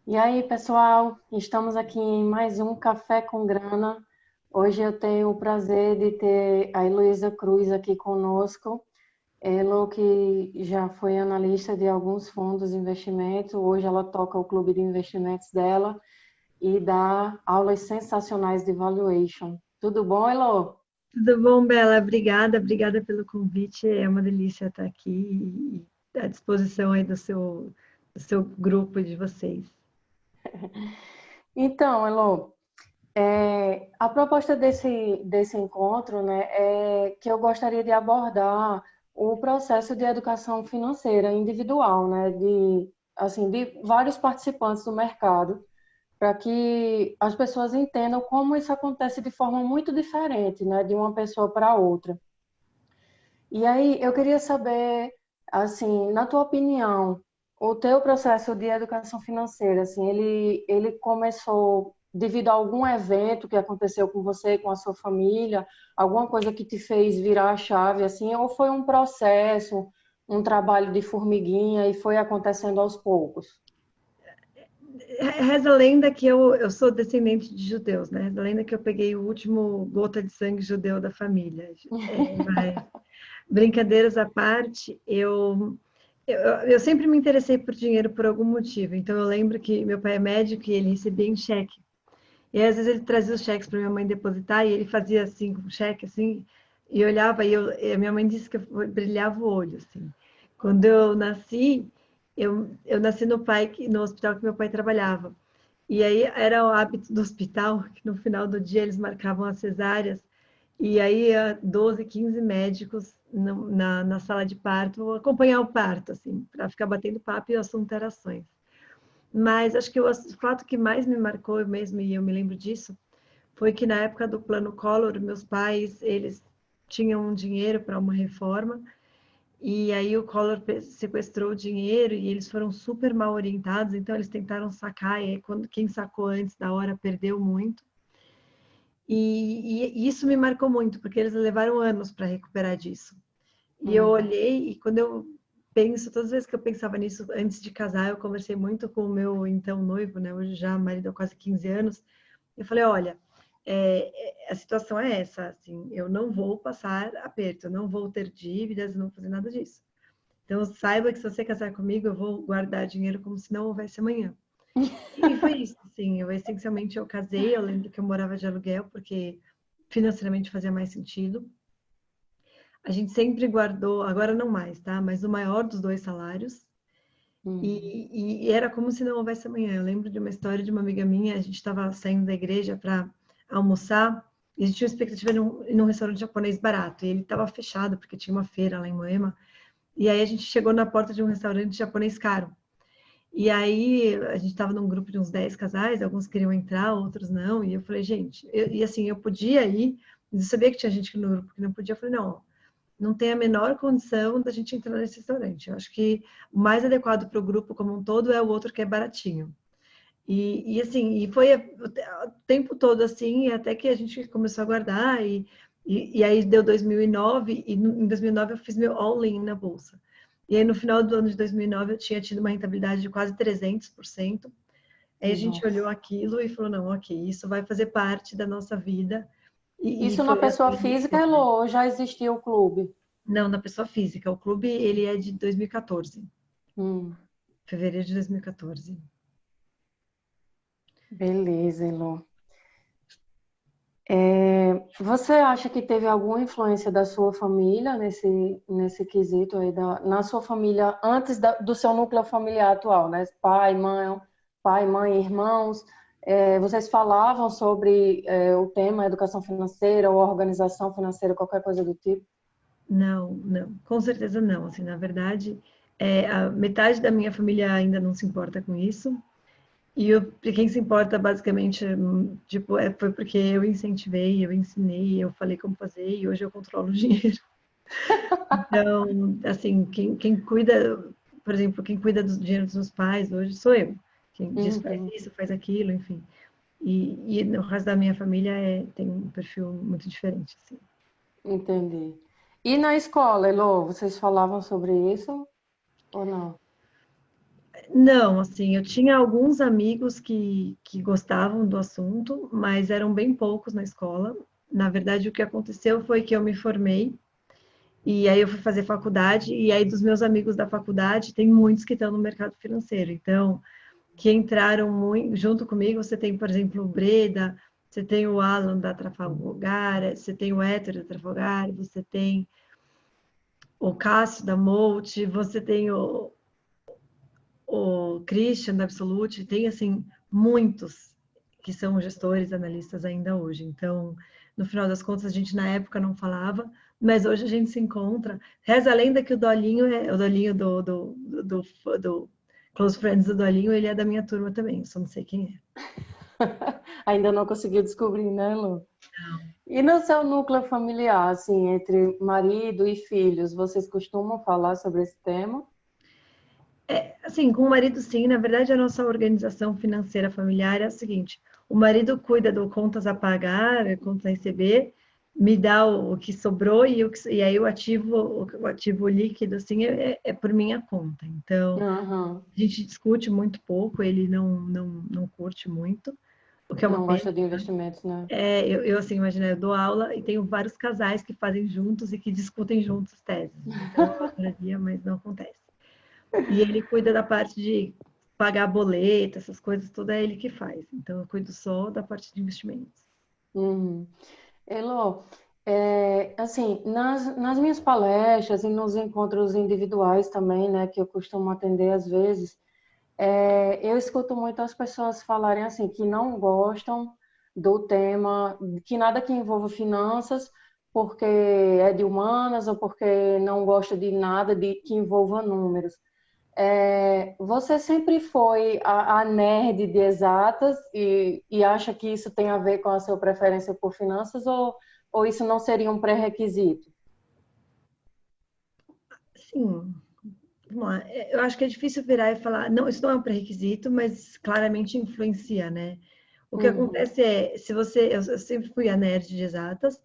E aí, pessoal, estamos aqui em mais um Café com Grana. Hoje eu tenho o prazer de ter a Heloísa Cruz aqui conosco. Elo, que já foi analista de alguns fundos de investimento, hoje ela toca o clube de investimentos dela e dá aulas sensacionais de valuation. Tudo bom, Elo? Tudo bom, Bela? Obrigada pelo convite. É uma delícia estar aqui e à disposição aí do seu grupo de vocês. Então, Elo, a proposta desse encontro, né, é que eu gostaria de abordar o processo de educação financeira individual, né, de vários participantes do mercado, para que as pessoas entendam como isso acontece de forma muito diferente, né, de uma pessoa para outra. E aí, eu queria saber, assim, na tua opinião, o teu processo de educação financeira, assim, ele começou devido a algum evento que aconteceu com você, com a sua família, alguma coisa que te fez virar a chave, assim, ou foi um processo, um trabalho de formiguinha e foi acontecendo aos poucos? Reza a lenda que eu sou descendente de judeus, né? Reza a lenda que eu peguei o último gota de sangue judeu da família. Mas, brincadeiras à parte, eu sempre me interessei por dinheiro por algum motivo. Então, eu lembro que meu pai é médico e ele recebia em cheque. E aí, às vezes ele trazia os cheques para minha mãe depositar e ele fazia assim, com o cheque, assim, e olhava e a minha mãe disse que eu brilhava o olho, assim. Quando eu nasci, eu nasci no hospital que meu pai trabalhava. E aí era o hábito do hospital, que no final do dia eles marcavam as cesáreas, e aí 12, 15 médicos na sala de parto acompanhar o parto, assim, para ficar batendo papo e o assunto era ações. Mas acho que o fato que mais me marcou mesmo, e eu me lembro disso, foi que na época do Plano Collor, meus pais, eles tinham um dinheiro para uma reforma, e aí o Collor sequestrou o dinheiro e eles foram super mal orientados, então eles tentaram sacar, e aí quem sacou antes da hora perdeu muito. E isso me marcou muito, porque eles levaram anos para recuperar disso. E eu Uhum. olhei, e quando eu penso, todas as vezes que eu pensava nisso antes de casar, eu conversei muito com o meu então noivo, né? Hoje já marido há quase 15 anos. Eu falei, olha, a situação é essa, assim, eu não vou passar aperto, eu não vou ter dívidas, não vou fazer nada disso. Então, saiba que se você casar comigo, eu vou guardar dinheiro como se não houvesse amanhã. E foi isso, assim, essencialmente eu casei, eu lembro que eu morava de aluguel, porque financeiramente fazia mais sentido. A gente sempre guardou, agora não mais, tá? Mas o maior dos dois salários. Uhum. E era como se não houvesse amanhã. Eu lembro de uma história de uma amiga minha, a gente estava saindo da igreja para almoçar, e a gente tinha uma expectativa de ir num restaurante japonês barato, e ele estava fechado, porque tinha uma feira lá em Moema. E aí a gente chegou na porta de um restaurante japonês caro. E aí a gente estava num grupo de uns 10 casais, alguns queriam entrar, outros não. E eu falei, gente, e assim, eu podia ir, mas eu sabia que tinha gente no grupo que não podia. Eu falei, não, não tem a menor condição da gente entrar nesse restaurante. Eu acho que o mais adequado para o grupo como um todo é o outro que é baratinho. E assim, e foi o tempo todo assim, até que a gente começou a guardar, e aí deu 2009, e em 2009 eu fiz meu all-in na bolsa. E aí no final do ano de 2009 eu tinha tido uma rentabilidade de quase 300%. Aí a gente olhou Nossa. aquilo e falou, não, ok, isso vai fazer parte da nossa vida. E Isso na foi pessoa assim. física, Elo, ou já existia o clube? Não, na pessoa física. O clube, ele é de 2014, Hum. fevereiro de 2014. Beleza, Elo. Você acha que teve alguma influência da sua família nesse quesito aí, na sua família, antes do seu núcleo familiar atual, né? Pai, mãe, irmãos? Vocês falavam sobre o tema educação financeira ou organização financeira, qualquer coisa do tipo? Não, não, com certeza não. Assim, na verdade, a metade da minha família ainda não se importa com isso. Quem se importa, basicamente, tipo, foi porque eu incentivei, eu ensinei, eu falei como fazer e hoje eu controlo o dinheiro. Então, assim, quem cuida, por exemplo, quem cuida do dinheiro dos meus pais hoje sou eu. Quem diz faz Uhum, isso, faz aquilo, enfim. E no resto da minha família tem um perfil muito diferente, assim. entendi. E na escola, Elo, vocês falavam sobre isso ou não? Não, assim, eu tinha alguns amigos que gostavam do assunto, mas eram bem poucos na escola. Na verdade, o que aconteceu foi que eu me formei e aí eu fui fazer faculdade, e aí dos meus amigos da faculdade, tem muitos que estão no mercado financeiro. Então, que entraram muito, junto comigo, você tem, por exemplo, o Breda, você tem o Alan da Trafalgar, você tem o Héctor da Trafalgar, você tem o Cássio da Molt, você tem o Christian da Absolute, tem, assim, muitos que são gestores, analistas ainda hoje. Então, no final das contas, a gente na época não falava, mas hoje a gente se encontra. Reza a lenda que o Dolinho é o Dolinho do Close Friends do Dolinho, ele é da minha turma também, só não sei quem é. Ainda não conseguiu descobrir, né, Lu? E no seu núcleo familiar, assim, entre marido e filhos, vocês costumam falar sobre esse tema? Assim, com o marido, sim. Na verdade, a nossa organização financeira familiar é a seguinte: o marido cuida do contas a pagar, contas a receber, me dá o que sobrou e aí o ativo líquido, assim, é por minha conta. Então, Aham. a gente discute muito pouco, ele não curte muito, o que é uma Não pena. gosta de investimentos, né? Assim, imagina, eu dou aula e tenho vários casais que fazem juntos e que discutem juntos teses. Então, eu adoraria, mas não acontece. E ele cuida da parte de pagar boleto, essas coisas, tudo é ele que faz. Então, eu cuido só da parte de investimentos. Uhum. Elô, assim, nas minhas palestras e nos encontros individuais também, né, que eu costumo atender às vezes, eu escuto muito as pessoas falarem assim, que não gostam do tema, que nada que envolva finanças, porque é de humanas ou porque não gosta de nada que envolva números. Você sempre foi a nerd de exatas e acha que isso tem a ver com a sua preferência por finanças ou isso não seria um pré-requisito? Sim, vamos lá. Eu acho que é difícil virar e falar, não, isso não é um pré-requisito, mas claramente influencia, né? O que Uhum, acontece é, se você, eu sempre fui a nerd de exatas,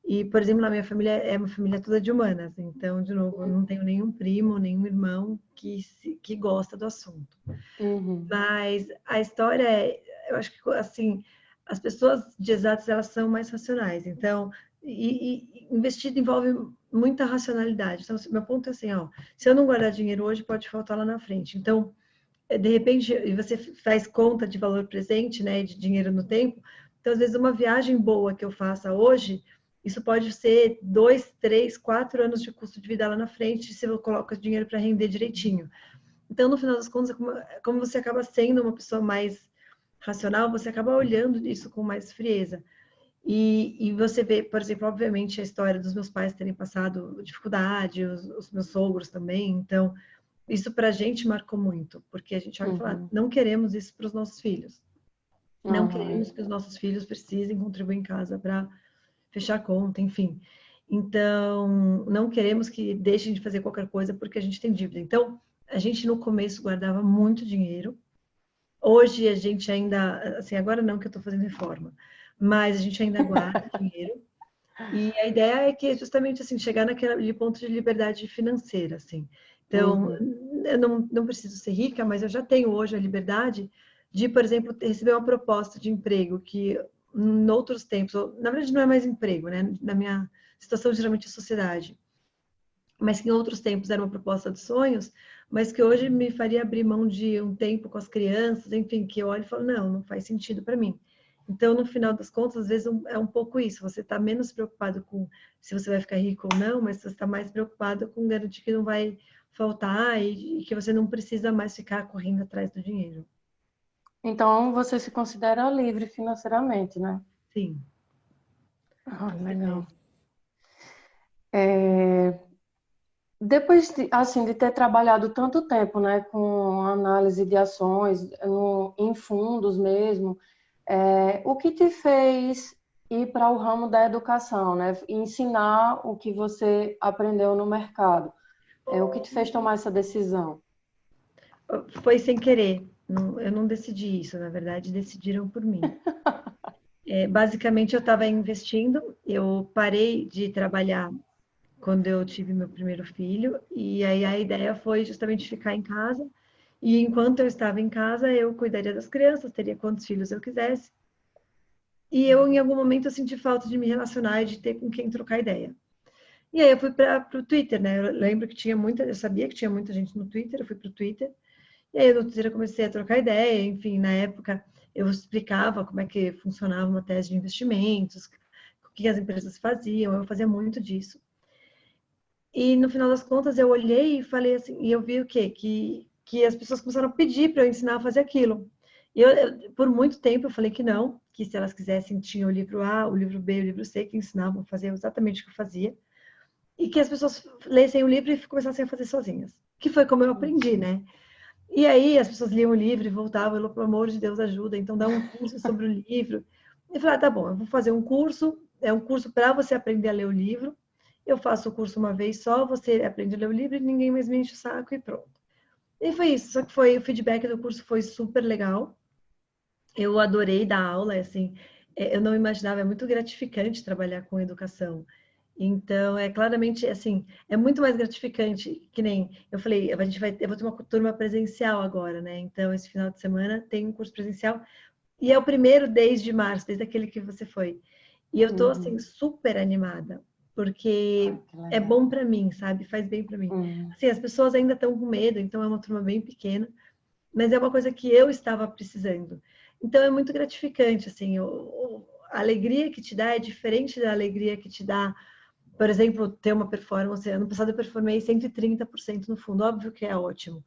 e, por exemplo, na minha família é uma família toda de humanas, então, de novo, eu não tenho nenhum primo, nenhum irmão que gosta do assunto. uhum, Mas a história é, eu acho que assim, as pessoas de exatas elas são mais racionais. Então, e investir envolve muita racionalidade. Então, meu ponto é assim, ó, se eu não guardar dinheiro hoje, pode faltar lá na frente. Então, de repente, você faz conta de valor presente, né, de dinheiro no tempo. Então, às vezes, uma viagem boa que eu faça hoje, isso pode ser 2, 3, 4 anos de custo de vida lá na frente, se eu coloco dinheiro para render direitinho. Então, no final das contas, como você acaba sendo uma pessoa mais racional, você acaba olhando isso com mais frieza. E você vê, por exemplo, obviamente, a história dos meus pais terem passado dificuldade, os meus sogros também. Então, isso para a gente marcou muito, porque a gente olha e fala, uhum. não queremos isso para os nossos filhos. Não Aham. queremos que os nossos filhos precisem contribuir em casa para fechar a conta, enfim. Então, não queremos que deixem de fazer qualquer coisa porque a gente tem dívida. Então, a gente no começo guardava muito dinheiro. Hoje a gente ainda, assim, agora não que eu estou fazendo reforma, mas a gente ainda guarda dinheiro. E a ideia é que justamente assim chegar naquele ponto de liberdade financeira, assim. Então, Uhum. eu não preciso ser rica, mas eu já tenho hoje a liberdade de, por exemplo, receber uma proposta de emprego que em outros tempos, na verdade não é mais emprego, né? Na minha situação geralmente é sociedade, mas que em outros tempos era uma proposta de sonhos, mas que hoje me faria abrir mão de um tempo com as crianças, enfim, que eu olho e falo, não faz sentido para mim. Então, no final das contas, às vezes é um pouco isso. Você está menos preocupado com se você vai ficar rico ou não, mas você está mais preocupado com garantir que não vai faltar e que você não precisa mais ficar correndo atrás do dinheiro. Então, você se considera livre financeiramente, né? Sim, Ah, com legal. certeza. É, Depois de, assim, de ter trabalhado tanto tempo, né, com análise de ações, em fundos mesmo, o que te fez ir para o ramo da educação, né? Ensinar o que você aprendeu no mercado. O que te fez tomar essa decisão? Foi sem querer. Eu não decidi isso, na verdade, decidiram por mim. Basicamente, eu estava investindo, eu parei de trabalhar quando eu tive meu primeiro filho, e aí a ideia foi justamente ficar em casa E enquanto eu estava em casa, eu cuidaria das crianças, teria quantos filhos eu quisesse. E eu, em algum momento, eu senti falta de me relacionar e de ter com quem trocar ideia. E aí eu fui para o Twitter, né? Eu lembro que tinha muita, eu sabia que tinha muita gente no Twitter, eu fui para o Twitter. E aí no Twitter eu comecei a trocar ideia, enfim, na época eu explicava como é que funcionava uma tese de investimentos, o que as empresas faziam, eu fazia muito disso. E no final das contas eu olhei e falei assim, e eu vi o quê? Que as pessoas começaram a pedir para eu ensinar a fazer aquilo. E por muito tempo eu falei que não, que se elas quisessem tinha o livro A, o livro B, o livro C, que ensinavam a fazer exatamente o que eu fazia. E que as pessoas lessem o livro e começassem a fazer sozinhas. Que foi como eu aprendi, né? E aí as pessoas liam o livro e voltavam, pelo amor de Deus, ajuda, então dá um curso sobre o livro. E eu falei, ah, tá bom, eu vou fazer um curso, é um curso para você aprender a ler o livro. Eu faço o curso uma vez só, você aprende a ler o livro e ninguém mais me enche o saco e pronto. E foi isso, só que foi o feedback do curso foi super legal. Eu adorei dar aula, assim, eu não imaginava, é muito gratificante trabalhar com educação. Então, é claramente, assim, é muito mais gratificante, que nem eu falei, eu vou ter uma turma presencial agora, né? Então, esse final de semana tem um curso presencial, e é o primeiro desde março, desde aquele que você foi. E eu tô, assim, super animada, porque Ah, que é legal. bom para mim, sabe? Faz bem para mim. Uhum. Assim, as pessoas ainda estão com medo, então é uma turma bem pequena, mas é uma coisa que eu estava precisando. Então é muito gratificante, assim, a alegria que te dá é diferente da alegria que te dá, por exemplo, ter uma performance. Ano passado eu performei 130% no fundo, óbvio que é ótimo,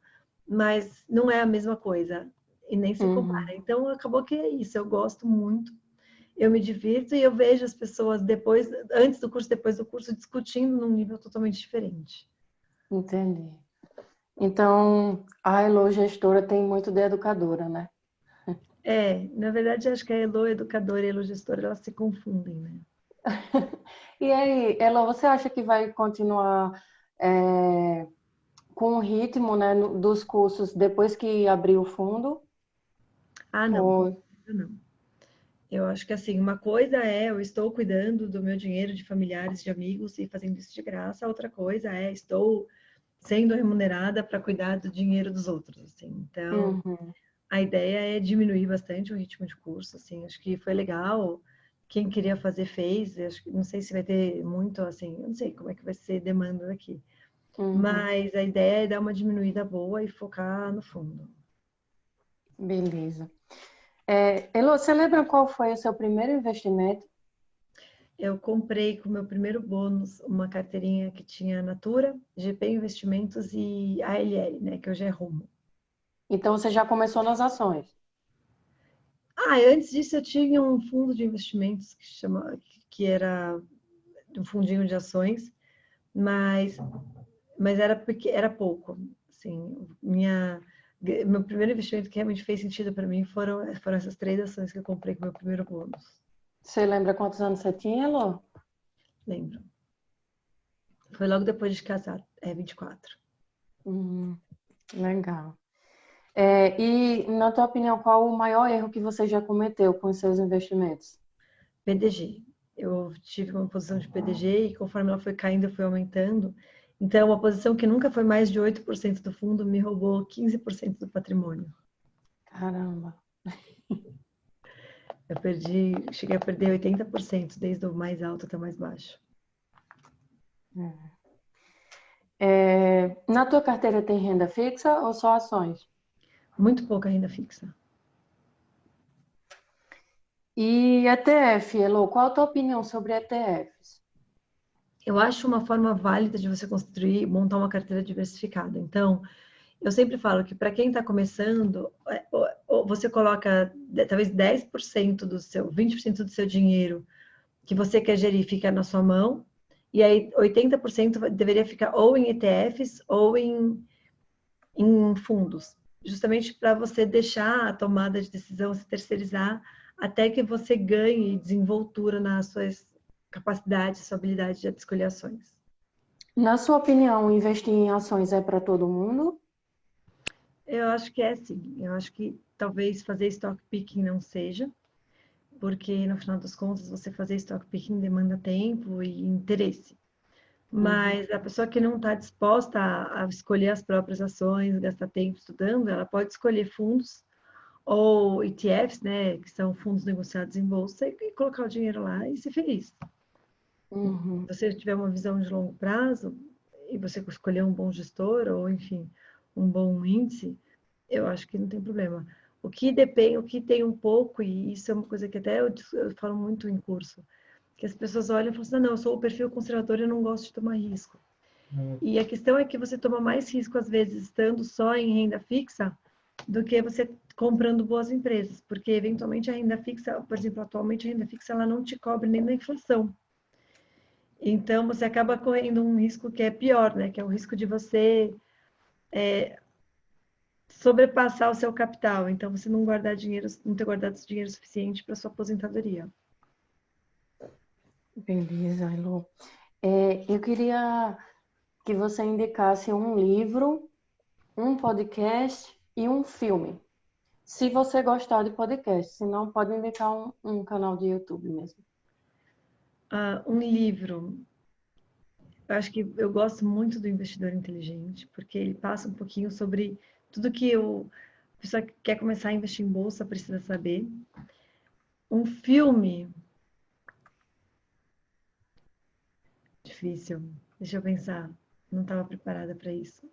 mas não é a mesma coisa e nem se Uhum. compara. Então acabou que é isso, eu gosto muito, eu me divirto e eu vejo as pessoas depois, antes do curso, depois do curso, discutindo num nível totalmente diferente. Entendi. Então, a Elo gestora tem muito de educadora, né? É, na verdade, acho que a Elo educadora e a Elo gestora, elas se confundem, né? E aí, Elo, você acha que vai continuar com o ritmo, né, dos cursos depois que abrir o fundo? Ah, não, com Ou... certeza não. Eu acho que assim, uma coisa é eu estou cuidando do meu dinheiro de familiares, de amigos e fazendo isso de graça, outra coisa é estou sendo remunerada para cuidar do dinheiro dos outros, assim. Então, Uhum. a ideia é diminuir bastante o ritmo de curso, assim. Acho que foi legal. Quem queria fazer fez. Acho que não sei se vai ter muito assim, eu não sei como é que vai ser demanda daqui. Uhum. Mas a ideia é dar uma diminuída boa e focar no fundo. Beleza. Elo, você lembra qual foi o seu primeiro investimento? Eu comprei com o meu primeiro bônus uma carteirinha que tinha Natura, GP Investimentos e ALL, né, que hoje é Rumo. Então, você já começou nas ações. Ah, antes disso eu tinha um fundo de investimentos que era um fundinho de ações, mas era porque era pouco. Assim, meu primeiro investimento que realmente fez sentido para mim foram essas 3 ações que eu comprei com o meu primeiro bônus. Você lembra quantos anos você tinha, Elo? Lembro. Foi logo depois de casar, 24. Legal. E, na tua opinião, qual o maior erro que você já cometeu com os seus investimentos? PDG. Eu tive uma posição de PDG e conforme ela foi caindo, eu fui aumentando. Então, uma posição que nunca foi mais de 8% do fundo me roubou 15% do patrimônio. Caramba. Cheguei a perder 80%, desde o mais alto até o mais baixo. Na tua carteira tem renda fixa ou só ações? Muito pouca renda fixa. E ETF, Elo, qual a tua opinião sobre ETFs? Eu acho uma forma válida de você construir, montar uma carteira diversificada. Então, eu sempre falo que para quem está começando, você coloca talvez 10% do seu, 20% do seu dinheiro que você quer gerir fica na sua mão, e aí 80% deveria ficar ou em ETFs ou em fundos, justamente para você deixar a tomada de decisão se terceirizar até que você ganhe desenvoltura nas suas capacidades, sua habilidade de escolher ações. Na sua opinião, investir em ações é para todo mundo? Eu acho que é sim. Eu acho que talvez fazer stock picking não seja, porque no final das contas você fazer stock picking demanda tempo e interesse. Mas a pessoa que não está disposta a escolher as próprias ações, gastar tempo estudando, ela pode escolher fundos ou ETFs, né, que são fundos negociados em bolsa, e colocar o dinheiro lá e ser feliz. Uhum. Se você tiver uma visão de longo prazo e você escolher um bom gestor ou, enfim, um bom índice, eu acho que não tem problema. O que depende, o que tem um pouco, e isso é uma coisa que até eu falo muito em curso, que as pessoas olham e falam assim, não, eu sou o perfil conservador e eu não gosto de tomar risco. E a questão é que você toma mais risco, às vezes, estando só em renda fixa, do que você comprando boas empresas, porque eventualmente a renda fixa, por exemplo, atualmente a renda fixa ela não te cobre nem da inflação. Então você acaba correndo um risco que é pior, né? Que é o risco de você sobrepassar o seu capital. Então você não guardar dinheiro, não ter guardado dinheiro suficiente para sua aposentadoria. Beleza, Elô. Eu queria que você indicasse um livro, um podcast e um filme. Se você gostar de podcast, se não, pode indicar um canal de YouTube mesmo. Um livro. Eu acho que eu gosto muito do Investidor Inteligente, porque ele passa um pouquinho sobre tudo que a pessoa que quer começar a investir em bolsa precisa saber. Um filme, difícil. Deixa eu pensar. Não estava preparada para isso.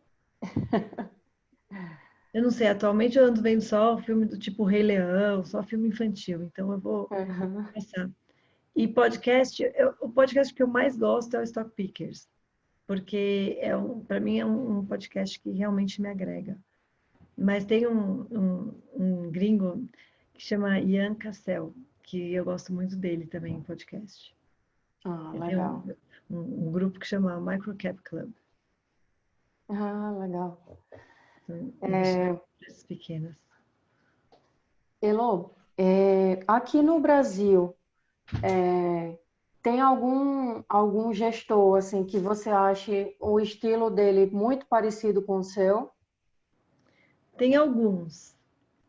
Eu não sei, atualmente eu ando vendo só filme do tipo Rei Leão, só filme infantil, então eu vou Uhum. passar. E podcast, o podcast que eu mais gosto é o Stock Pickers, porque para mim é um podcast que realmente me agrega. Mas tem um gringo que chama Ian Cassel, que eu gosto muito dele também em podcast. Ah, Ele tem legal. um grupo que chama Microcap Club. Ah, legal. São É, investidores pequenas. Elô, aqui no Brasil, tem algum gestor assim que você ache o estilo dele muito parecido com o seu? Tem alguns,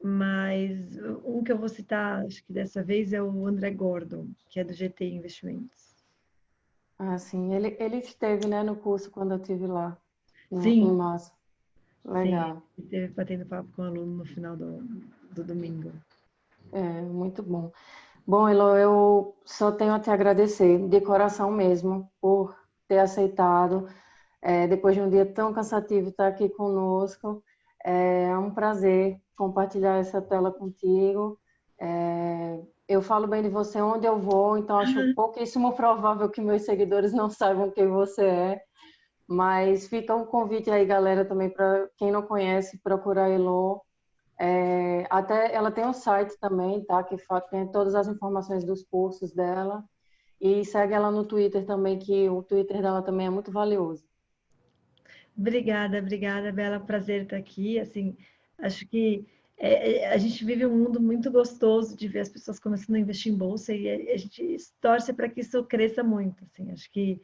mas um que eu vou citar, acho que dessa vez é o André Gordon, que é do GT Investimentos. Ah, sim, ele esteve, né, no curso quando eu estive lá, em Sim, março. sim, Legal. ele esteve batendo papo com o aluno no final do domingo. Muito bom. Bom, Elo, eu só tenho a te agradecer, de coração mesmo, por ter aceitado. Depois de um dia tão cansativo, estar aqui conosco. É um prazer compartilhar essa tela contigo. Eu falo bem de você onde eu vou, então acho pouquíssimo provável que meus seguidores não saibam quem você é. Mas fica um convite aí, galera, também para quem não conhece, procurar a Elo. Até ela tem um site também, tá? Que tem todas as informações dos cursos dela. E segue ela no Twitter também, que o Twitter dela também é muito valioso. Obrigada, obrigada, Bela. Prazer estar aqui. Assim, acho que a gente vive um mundo muito gostoso de ver as pessoas começando a investir em bolsa e a gente torce para que isso cresça muito. Assim, acho que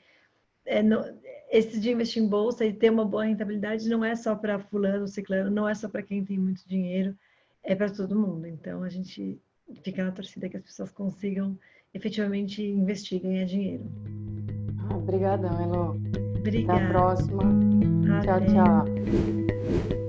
esse de investir em bolsa e ter uma boa rentabilidade não é só para fulano, ciclano, não é só para quem tem muito dinheiro, é para todo mundo. Então, a gente fica na torcida que as pessoas consigam efetivamente investir e ganhar dinheiro. Obrigadão, Elo. Até a Obrigada. próxima. Tchau, Até. tchau.